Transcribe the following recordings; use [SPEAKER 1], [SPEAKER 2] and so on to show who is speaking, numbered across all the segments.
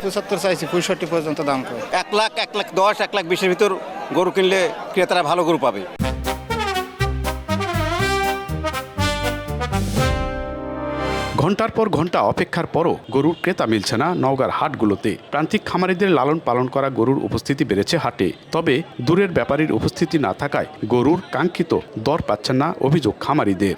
[SPEAKER 1] 75 চাইছি, 65 পর্যন্ত দাম করে।
[SPEAKER 2] 1 লাখ, 1,10,000, 1,20,000 ভিতর গরু কিনলে ক্রেতারা ভালো গরু পাবে।
[SPEAKER 3] ঘন্টার পর ঘন্টা অপেক্ষার পরও গরুর ক্রেতা মিলছে না নওগাঁর হাটগুলোতে। প্রান্তিক খামারিদের লালন পালন করা গরুর উপস্থিতি বেড়েছে হাটে, তবে দূরের ব্যাপারীর উপস্থিতি না থাকায় গরুর কাঙ্ক্ষিত দর পাচ্ছেন না অভিযোগ খামারিদের।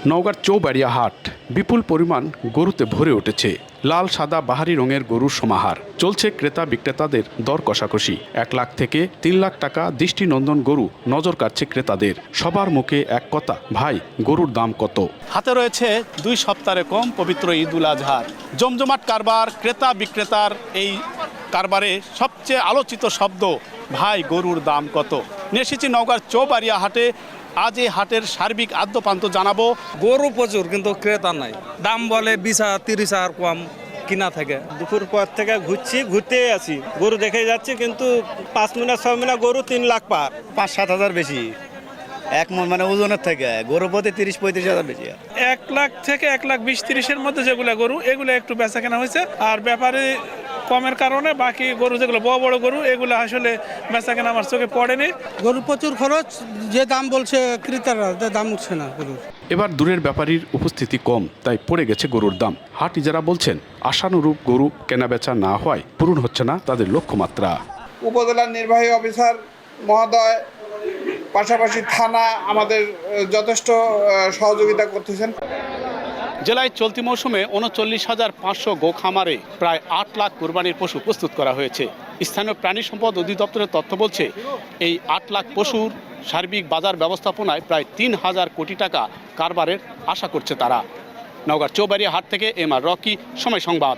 [SPEAKER 3] নওগাঁর চৌবাড়িয়া হাট বিপুল পরিমাণ গরুতে ভরে উঠেছে। লাল সাদা বাহারি রঙের গরুর সমাহার। চলছে ক্রেতা বিক্রেতাদের দর কষাকষি। 1 লাখ থেকে 3 লাখ টাকা দৃষ্টিনন্দন গরু নজর কাটছে ক্রেতাদের। সবার মুখে এক কথা, ভাই গরুর দাম কত?
[SPEAKER 4] হাতে রয়েছে 2 সপ্তাহে কম পবিত্র ঈদুল আজহার জমজমাট কারবার। ক্রেতা বিক্রেতার এই কারবারে সবচেয়ে আলোচিত শব্দ, ভাই গরুর দাম কত। নিয়ে এসেছি নওগাঁর চৌবাড়িয়া হাটে। আজ এই হাটের সার্বিক আদ্যপান্ত জানাবো।
[SPEAKER 5] গরু প্রচুর, কিন্তু ক্রেতা নাই। দাম বলে 20,000 30,000 কম কিনা থাকে।
[SPEAKER 6] দুপুর পর থেকে ঘুরতেই আছি, গরু দেখে যাচ্ছি, কিন্তু 5 মিনিট 6 মিনিট গরু 3 লাখ পার,
[SPEAKER 1] 5-7 হাজার বেশি এক মন, মানে ওজনের থেকে গরু প্রতি 30-35 হাজার বেশি।
[SPEAKER 7] 1 লাখ থেকে 1,20,000-30,000 মধ্যে যেগুলো গরু, এগুলো একটু বেচা কেনা হয়েছে। আর ব্যাপারে কমের কারণে বাকি গরু যেগুলো বড় বড় গরু, এগুলো আসলে বেচা কেনা আমার চোখে পড়েনি।
[SPEAKER 8] গরু প্রচুর খরচ, যে দাম বলছে ক্রেতারা দাম উঠছে না গরুর।
[SPEAKER 3] এবার দূরের ব্যাপারীর উপস্থিতি কম, তাই পড়ে গেছে গরুর দাম। হাট ইজারা বলছেন, আশানুরূপ গরু কেনাবেচা না হওয়ায় পূরণ হচ্ছে না তাদের লক্ষ্যমাত্রা।
[SPEAKER 9] উপজেলার নির্বাহী অফিসার মহোদয়, পাশাপাশি থানা আমাদের যথেষ্ট সহযোগিতা করতেছেন।
[SPEAKER 4] জেলায় চলতি মৌসুমে 39,500 গো খামারে প্রায় 8 লাখ কোরবানির পশু প্রস্তুত করা হয়েছে। স্থানীয় প্রাণী সম্পদ অধিদপ্তরের তথ্য বলছে, এই 8 লাখ পশুর সার্বিক বাজার ব্যবস্থাপনায় প্রায় 3,000 কোটি টাকা কারবারের আশা করছে তারা। নওগাঁর চৌবাড়িয়া হাট থেকে এম আর রকি, সময় সংবাদ।